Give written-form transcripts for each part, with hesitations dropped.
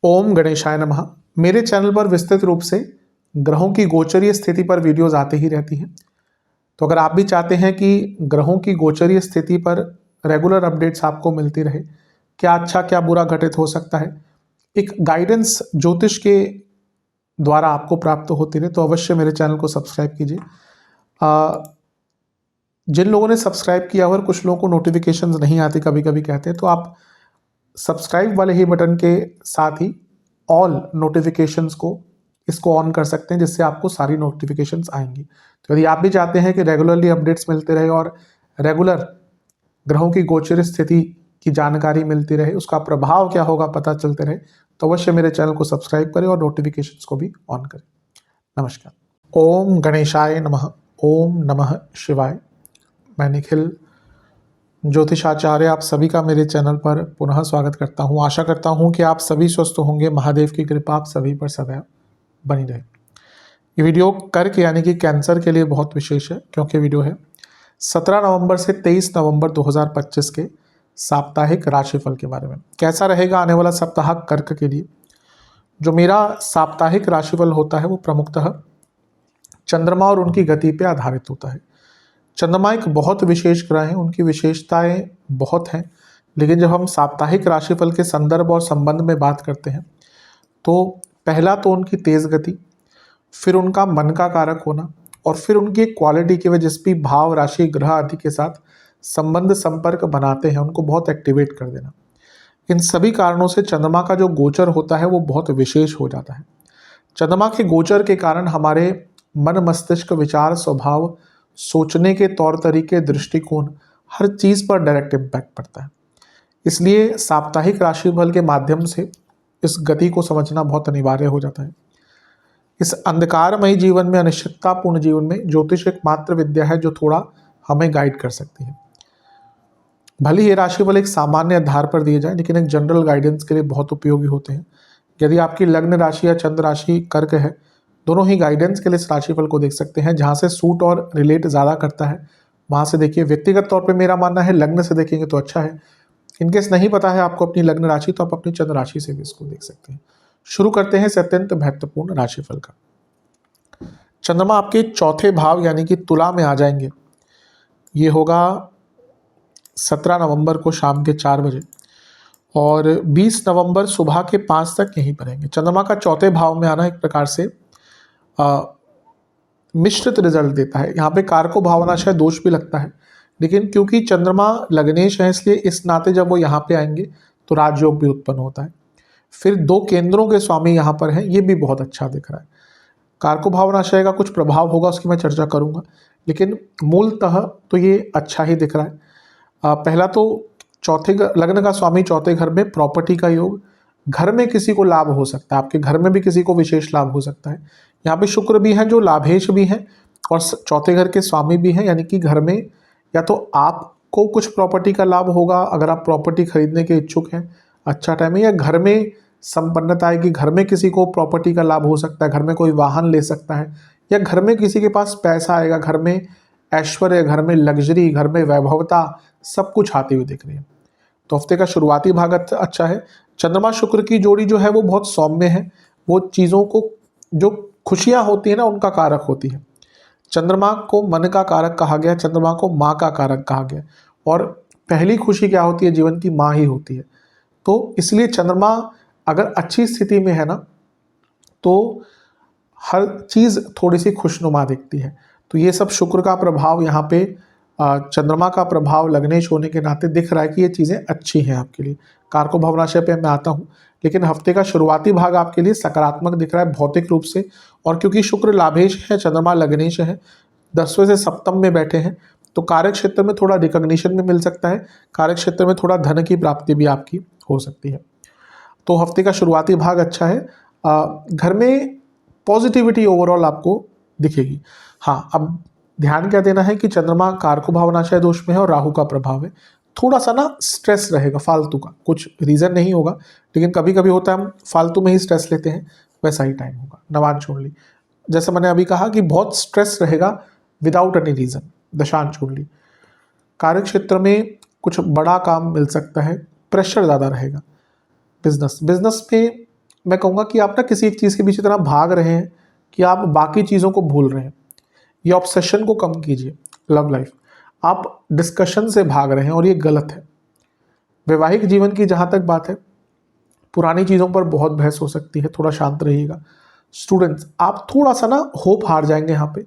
ओम गणेशाय नमः। मेरे चैनल पर विस्तृत रूप से ग्रहों की गोचरीय स्थिति पर वीडियोस आते ही रहती हैं। तो अगर आप भी चाहते हैं कि ग्रहों की गोचरीय स्थिति पर रेगुलर अपडेट्स आपको मिलती रहे, क्या अच्छा क्या बुरा घटित हो सकता है, एक गाइडेंस ज्योतिष के द्वारा आपको प्राप्त होती रहे, तो अवश्य मेरे चैनल को सब्सक्राइब कीजिए। जिन लोगों ने सब्सक्राइब किया और कुछ लोगों को नोटिफिकेशंस नहीं आती, कभी कभी कहते हैं, तो आप सब्सक्राइब वाले ही बटन के साथ ही ऑल नोटिफिकेशंस को इसको ऑन कर सकते हैं, जिससे आपको सारी नोटिफिकेशंस आएंगी। तो यदि आप भी चाहते हैं कि रेगुलरली अपडेट्स मिलते रहे और रेगुलर ग्रहों की गोचर स्थिति की जानकारी मिलती रहे, उसका प्रभाव क्या होगा पता चलते रहे, तो अवश्य मेरे चैनल को सब्सक्राइब करें और नोटिफिकेशंस को भी ऑन करें। नमस्कार। ओम गणेशाय नमः। ओम नमः शिवाय। मैं निखिल ज्योतिषाचार्य आप सभी का मेरे चैनल पर पुनः स्वागत करता हूं। आशा करता हूं कि आप सभी स्वस्थ होंगे। महादेव की कृपा आप सभी पर सदैव बनी रहे। ये वीडियो कर्क यानी कि कैंसर के लिए बहुत विशेष है, क्योंकि वीडियो है 17 नवंबर से 23 नवंबर 2025 के साप्ताहिक राशिफल के बारे में। कैसा रहेगा आने वाला सप्ताह कर्क के लिए। जो मेरा साप्ताहिक राशिफल होता है वो प्रमुखतः चंद्रमा और उनकी गति पर आधारित होता है। चंद्रमा एक बहुत विशेष ग्रह है, उनकी विशेषताएं बहुत हैं, लेकिन जब हम साप्ताहिक राशिफल के संदर्भ और संबंध में बात करते हैं तो पहला तो उनकी तेज गति, फिर उनका मन का कारक होना, और फिर उनकी एक क्वालिटी की वजह जिस भी भाव राशि ग्रह आदि के साथ संबंध संपर्क बनाते हैं उनको बहुत एक्टिवेट कर देना। इन सभी कारणों से चंद्रमा का जो गोचर होता है वो बहुत विशेष हो जाता है। चंद्रमा के गोचर के कारण हमारे मन मस्तिष्क विचार स्वभाव सोचने के तौर तरीके दृष्टिकोण हर चीज़ पर डायरेक्ट इम्पैक्ट पड़ता है। इसलिए साप्ताहिक राशिफल के माध्यम से इस गति को समझना बहुत अनिवार्य हो जाता है। इस अंधकारमयी जीवन में, अनिश्चिततापूर्ण जीवन में ज्योतिष एक मात्र विद्या है जो थोड़ा हमें गाइड कर सकती है। भले ये राशिफल एक सामान्य आधार पर दिए जाए, लेकिन एक जनरल गाइडेंस के लिए बहुत उपयोगी होते हैं। यदि आपकी लग्न राशि या चंद्र राशि कर्क है, दोनों ही गाइडेंस के लिए इस राशिफल को देख सकते हैं। जहाँ से सूट और रिलेट ज़्यादा करता है वहाँ से देखिए। व्यक्तिगत तौर पे मेरा मानना है लग्न से देखेंगे तो अच्छा है। इनकेस नहीं पता है आपको अपनी लग्न राशि, तो आप अपनी चंद्र राशि से भी इसको देख सकते हैं। शुरू करते हैं इस अत्यंत महत्वपूर्ण राशिफल का। चंद्रमा आपके चौथे भाव यानी कि तुला में आ जाएंगे। ये होगा 17 नवंबर को शाम के 4 बजे, और 20 नवंबर सुबह के 5 तक यहीं पर रहेंगे। चंद्रमा का चौथे भाव में आना एक प्रकार से मिश्रित रिजल्ट देता है। यहाँ पे कारको भावनाशय दोष भी लगता है, लेकिन क्योंकि चंद्रमा लग्नेश है इसलिए इस नाते जब वो यहाँ पे आएंगे तो राजयोग भी उत्पन्न होता है। फिर 2 केंद्रों के स्वामी यहाँ पर हैं, ये भी बहुत अच्छा दिख रहा है। कारको भावनाशय का कुछ प्रभाव होगा, उसकी मैं चर्चा करूँगा, लेकिन मूलतः तो ये अच्छा ही दिख रहा है। पहला तो चौथे लग्न का स्वामी चौथे घर में, प्रॉपर्टी का योग, घर में किसी को लाभ हो सकता है, आपके घर में भी किसी को विशेष लाभ हो सकता है। यहाँ पे शुक्र भी हैं जो लाभेश भी हैं और चौथे घर के स्वामी भी हैं, यानी कि घर में या तो आपको कुछ प्रॉपर्टी का लाभ होगा अगर आप प्रॉपर्टी खरीदने के इच्छुक हैं, अच्छा टाइम है, या घर में संपन्नता आएगी, घर में किसी को प्रॉपर्टी का लाभ हो सकता है, घर में कोई वाहन ले सकता है, या घर में किसी के पास पैसा आएगा, घर में ऐश्वर्य, घर में लग्जरी, घर में वैभवता सब कुछ आती हुई दिख रही है। तो हफ्ते का शुरुआती भाग अच्छा है। चंद्रमा शुक्र की जोड़ी जो है वो बहुत सौम्य है, वो चीज़ों को जो खुशियाँ होती है ना उनका कारक होती है। चंद्रमा को मन का कारक कहा गया, चंद्रमा को माँ का कारक कहा गया, और पहली खुशी क्या होती है जीवन की, माँ ही होती है। तो इसलिए चंद्रमा अगर अच्छी स्थिति में है ना तो हर चीज़ थोड़ी सी खुशनुमा दिखती है। तो ये सब शुक्र का प्रभाव यहाँ पे, चंद्रमा का प्रभाव लग्नेश होने के नाते दिख रहा है कि ये चीज़ें अच्छी हैं आपके लिए। कारको भावनाशय पे मैं आता हूँ, लेकिन हफ्ते का शुरुआती भाग आपके लिए सकारात्मक दिख रहा है भौतिक रूप से, और क्योंकि शुक्र लाभेश है, चंद्रमा लग्नेश है, 10वें से सप्तम में बैठे हैं, तो कार्य क्षेत्र में थोड़ा रिकॉग्निशन भी मिल सकता है, कार्य क्षेत्र में थोड़ा धन की प्राप्ति भी आपकी हो सकती है। तो हफ्ते का शुरुआती भाग अच्छा है। घर में पॉजिटिविटी ओवरऑल आपको दिखेगी। हाँ, अब ध्यान क्या देना है कि चंद्रमा कारको भावनाशय दोष में है और राहु का प्रभाव है। थोड़ा सा ना स्ट्रेस रहेगा फालतू का, कुछ रीज़न नहीं होगा, लेकिन कभी कभी होता है हम फालतू में ही स्ट्रेस लेते हैं, वैसा ही टाइम होगा। नवांश कुंडली, जैसे मैंने अभी कहा कि बहुत स्ट्रेस रहेगा विदाउट एनी रीज़न। दशांश कुंडली, कार्य क्षेत्र में कुछ बड़ा काम मिल सकता है, प्रेशर ज़्यादा रहेगा। बिजनेस में मैं कहूँगा कि आप ना किसी एक चीज़ के पीछे इतना भाग रहे हैं कि आप बाकी चीज़ों को भूल रहे हैं। ये ऑब्सेशन को कम कीजिए। लव लाइफ, आप डिस्कशन से भाग रहे हैं और ये गलत है। वैवाहिक जीवन की जहाँ तक बात है, पुरानी चीज़ों पर बहुत बहस हो सकती है, थोड़ा शांत रहिएगा। स्टूडेंट्स, आप थोड़ा सा ना होप हार जाएंगे यहाँ पे।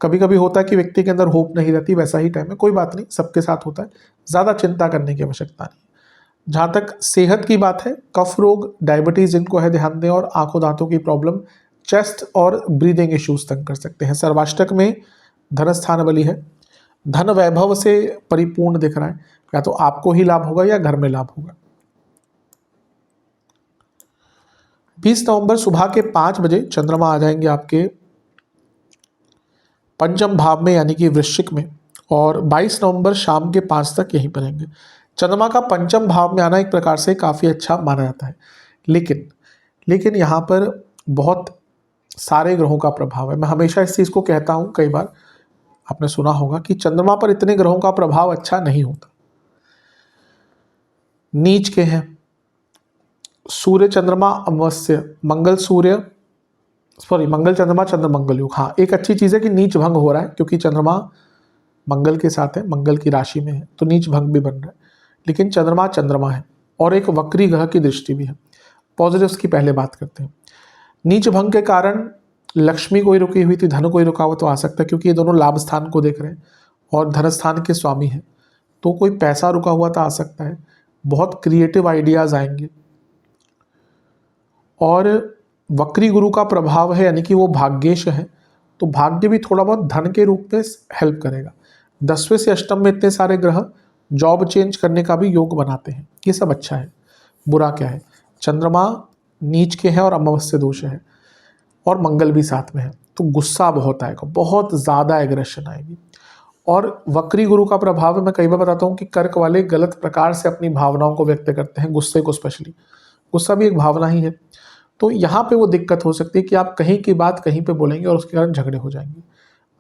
कभी कभी होता है कि व्यक्ति के अंदर होप नहीं रहती, वैसा ही टाइम है, कोई बात नहीं, सबके साथ होता है, ज़्यादा चिंता करने की आवश्यकता नहीं। जहाँ तक सेहत की बात है, कफ रोग, डायबिटीज़ जिनको है ध्यान दें, और आंखों दांतों की प्रॉब्लम, चेस्ट और ब्रीदिंग इश्यूज तंग कर सकते हैं। सर्वाष्टक में धन स्थान बली है, धन वैभव से परिपूर्ण दिख रहा है, या तो आपको ही लाभ होगा या घर में लाभ होगा। 20 नवंबर सुबह के 5 बजे चंद्रमा आ जाएंगे आपके पंचम भाव में यानी कि वृश्चिक में, और 22 नवंबर शाम के 5 तक यहीं पर रहेंगे। चंद्रमा का पंचम भाव में आना एक प्रकार से काफ़ी अच्छा माना जाता है, लेकिन यहाँ पर बहुत सारे ग्रहों का प्रभाव है। मैं हमेशा इस चीज़ को कहता हूँ, कई बार आपने सुना होगा कि चंद्रमा पर इतने ग्रहों का प्रभाव अच्छा नहीं होता। नीच के हैं सूर्य चंद्रमा अमावस्या, मंगल चंद्रमा चंद्र मंगल योग। हाँ, एक अच्छी चीज़ है कि नीच भंग हो रहा है, क्योंकि चंद्रमा मंगल के साथ है, मंगल की राशि में है, तो नीच भंग भी बन रहा है। लेकिन चंद्रमा है और एक वक्री ग्रह की दृष्टि भी है। पॉजिटिव्स की पहले बात करते हैं। नीच भंग के कारण लक्ष्मी कोई रुकी हुई थी, धन कोई रुका हुआ तो आ सकता है, क्योंकि ये दोनों लाभ स्थान को देख रहे हैं और धन स्थान के स्वामी हैं, तो कोई पैसा रुका हुआ तो आ सकता है। बहुत क्रिएटिव आइडियाज़ आएंगे। और वक्री गुरु का प्रभाव है, यानी कि वो भाग्येश है, तो भाग्य भी थोड़ा बहुत धन के रूप में हेल्प करेगा। 10वें से अष्टम में इतने सारे ग्रह जॉब चेंज करने का भी योग बनाते हैं, ये सब अच्छा है। बुरा क्या है? चंद्रमा नीच के हैं और अमावस्या दोष है, और मंगल भी साथ में है, तो गुस्सा बहुत आएगा, बहुत ज़्यादा एग्रेशन आएगी। और वक्री गुरु का प्रभाव है, मैं कई बार बताता हूँ कि कर्क वाले गलत प्रकार से अपनी भावनाओं को व्यक्त करते हैं, गुस्से को स्पेशली। गुस्सा भी एक भावना ही है, तो यहाँ पे वो दिक्कत हो सकती है कि आप कहीं की बात कहीं पे बोलेंगे और उसके कारण झगड़े हो जाएंगे।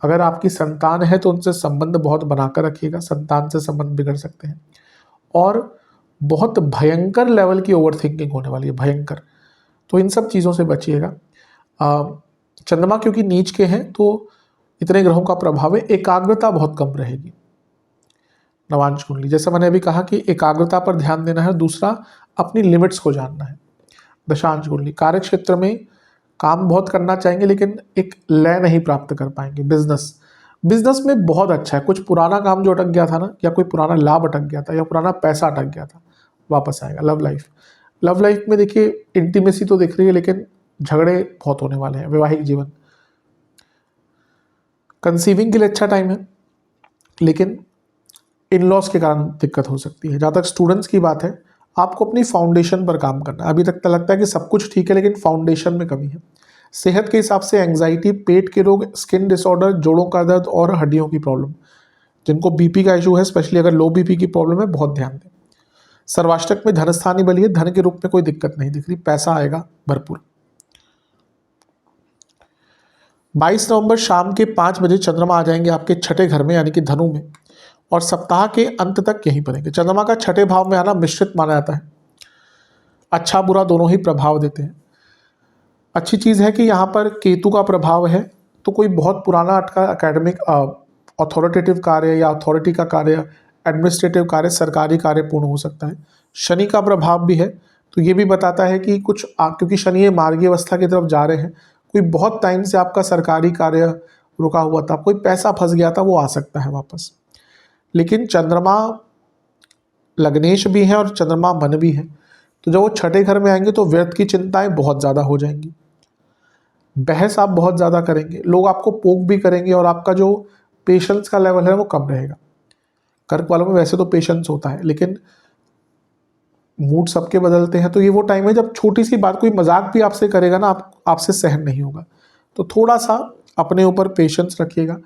अगर आपकी संतान है तो उनसे संबंध बहुत बनाकर रखिएगा, संतान से संबंध बिगड़ सकते हैं। और बहुत भयंकर लेवल की ओवर थिंकिंग होने वाली है, भयंकर, तो इन सब चीज़ों से बचिएगा। चंद्रमा क्योंकि नीच के हैं तो इतने ग्रहों का प्रभाव है, एकाग्रता बहुत कम रहेगी। नवांश कुंडली, जैसा मैंने अभी कहा कि एकाग्रता पर ध्यान देना है, दूसरा अपनी लिमिट्स को जानना है। दशांश कुंडली, कार्य क्षेत्र में काम बहुत करना चाहेंगे लेकिन एक लय नहीं प्राप्त कर पाएंगे। बिजनेस में बहुत अच्छा है, कुछ पुराना काम जो अटक गया था ना, या कोई पुराना लाभ अटक गया था, या पुराना पैसा अटक गया था, वापस आएगा। लव लाइफ में देखिए इंटीमेसी तो दिख रही है, लेकिन झगड़े बहुत होने वाले हैं। वैवाहिक जीवन, कंसीविंग के लिए अच्छा टाइम है, लेकिन इन लॉस के कारण दिक्कत हो सकती है। जहाँ तक स्टूडेंट्स की बात है, आपको अपनी फाउंडेशन पर काम करना है। अभी तक तो लगता है कि सब कुछ ठीक है, लेकिन फाउंडेशन में कमी है। सेहत के हिसाब से एंग्जाइटी, पेट के रोग, स्किन डिसऑर्डर, जोड़ों का दर्द और हड्डियों की प्रॉब्लम, जिनको बीपी का इशू है, स्पेशली अगर लो बीपी की प्रॉब्लम है, बहुत ध्यान दें। सर्वाष्टक में धन स्थान ही बली है, धन के रूप में कोई दिक्कत नहीं दिख रही, पैसा आएगा भरपूर। 22 नवंबर शाम के 5 बजे चंद्रमा आ जाएंगे आपके छठे घर में, यानी कि धनु में, और सप्ताह के अंत तक यहीं पर रहेंगे। चंद्रमा का छठे भाव में आना मिश्रित माना जाता है, अच्छा बुरा दोनों ही प्रभाव देते हैं। अच्छी चीज़ है कि यहाँ पर केतु का प्रभाव है, तो कोई बहुत पुराना अटका एकेडमिक अथॉरिटेटिव कार्य या अथॉरिटी का कार्य, एडमिनिस्ट्रेटिव कार्य, सरकारी कार्य पूर्ण हो सकता है। शनि का प्रभाव भी है, तो ये भी बताता है कि कुछ क्योंकि शनि ये मार्गीय अवस्था की तरफ जा रहे हैं, कोई बहुत टाइम से आपका सरकारी कार्य रुका हुआ था, कोई पैसा फंस गया था, वो आ सकता है वापस। लेकिन चंद्रमा लग्नेश भी है और चंद्रमा मन भी है, तो जब वो छठे घर में आएंगे तो व्यर्थ की चिंताएं बहुत ज़्यादा हो जाएंगी। बहस आप बहुत ज़्यादा करेंगे, लोग आपको पोक भी करेंगे, और आपका जो पेशेंस का लेवल है वो कम रहेगा। कर्क वालों में वैसे तो पेशेंस होता है, लेकिन मूड सबके बदलते हैं, तो ये वो टाइम है जब छोटी सी बात कोई मजाक भी आपसे करेगा ना, आपसे सहन नहीं होगा, तो थोड़ा सा अपने ऊपर पेशेंस रखिएगा।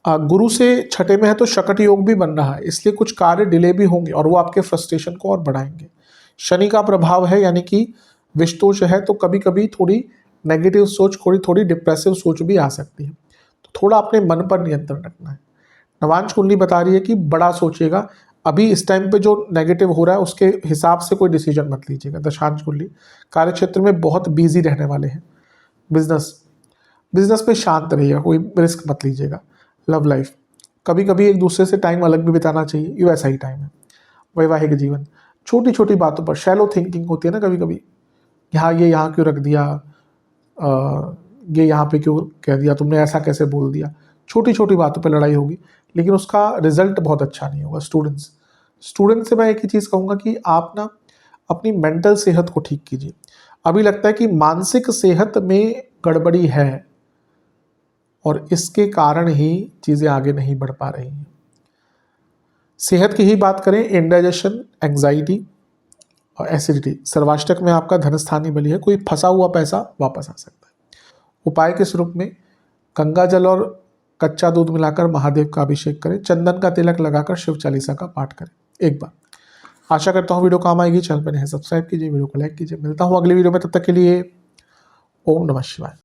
गुरु से छठे में है तो शकट योग भी बन रहा है, इसलिए कुछ कार्य डिले भी होंगे और वो आपके फ्रस्ट्रेशन को और बढ़ाएंगे। शनि का प्रभाव है, यानी कि विषतोष है, तो कभी कभी थोड़ी नेगेटिव सोच, थोड़ी डिप्रेसिव सोच भी आ सकती है, तो थोड़ा अपने मन पर नियंत्रण रखना है। नवांश कुंडली बता रही है कि बड़ा सोचिएगा, अभी इस टाइम पे जो नेगेटिव हो रहा है उसके हिसाब से कोई डिसीजन मत लीजिएगा। दशांश कुंडली कार्य क्षेत्र में बहुत बिजी रहने वाले हैं। बिजनेस बिजनेस में शांत रहिएगा, कोई रिस्क मत लीजिएगा। लव लाइफ कभी कभी एक दूसरे से टाइम अलग भी बिताना चाहिए, ये वैसा ही टाइम है। वैवाहिक जीवन छोटी छोटी बातों पर शैलो थिंकिंग होती है ना कभी कभी, ये यहाँ क्यों रख दिया, ये यहाँ पे क्यों कह दिया तुमने, ऐसा कैसे बोल दिया। छोटी छोटी बातों पे लड़ाई होगी लेकिन उसका रिजल्ट बहुत अच्छा नहीं होगा। स्टूडेंट से मैं एक ही चीज़ कहूँगा कि आप ना अपनी मेंटल सेहत को ठीक कीजिए। अभी लगता है कि मानसिक सेहत में गड़बड़ी है और इसके कारण ही चीज़ें आगे नहीं बढ़ पा रही हैं। सेहत की ही बात करें, इंडाइजेशन, एंग्जाइटी और एसिडिटी, सर्वाष्टक में आपका धनस्थानी बली है, कोई फंसा हुआ पैसा वापस आ सकता है। उपाय के स्वरूप में गंगा जल और कच्चा दूध मिलाकर महादेव का अभिषेक करें, चंदन का तिलक लगाकर शिव चालीसा का पाठ करें एक बार। आशा करता हूँ वीडियो काम आएगी। चैनल पर नहीं सब्सक्राइब कीजिए, वीडियो को लाइक कीजिए। मिलता हूँ अगली वीडियो में, तब तक के लिए ओम नमः शिवाय।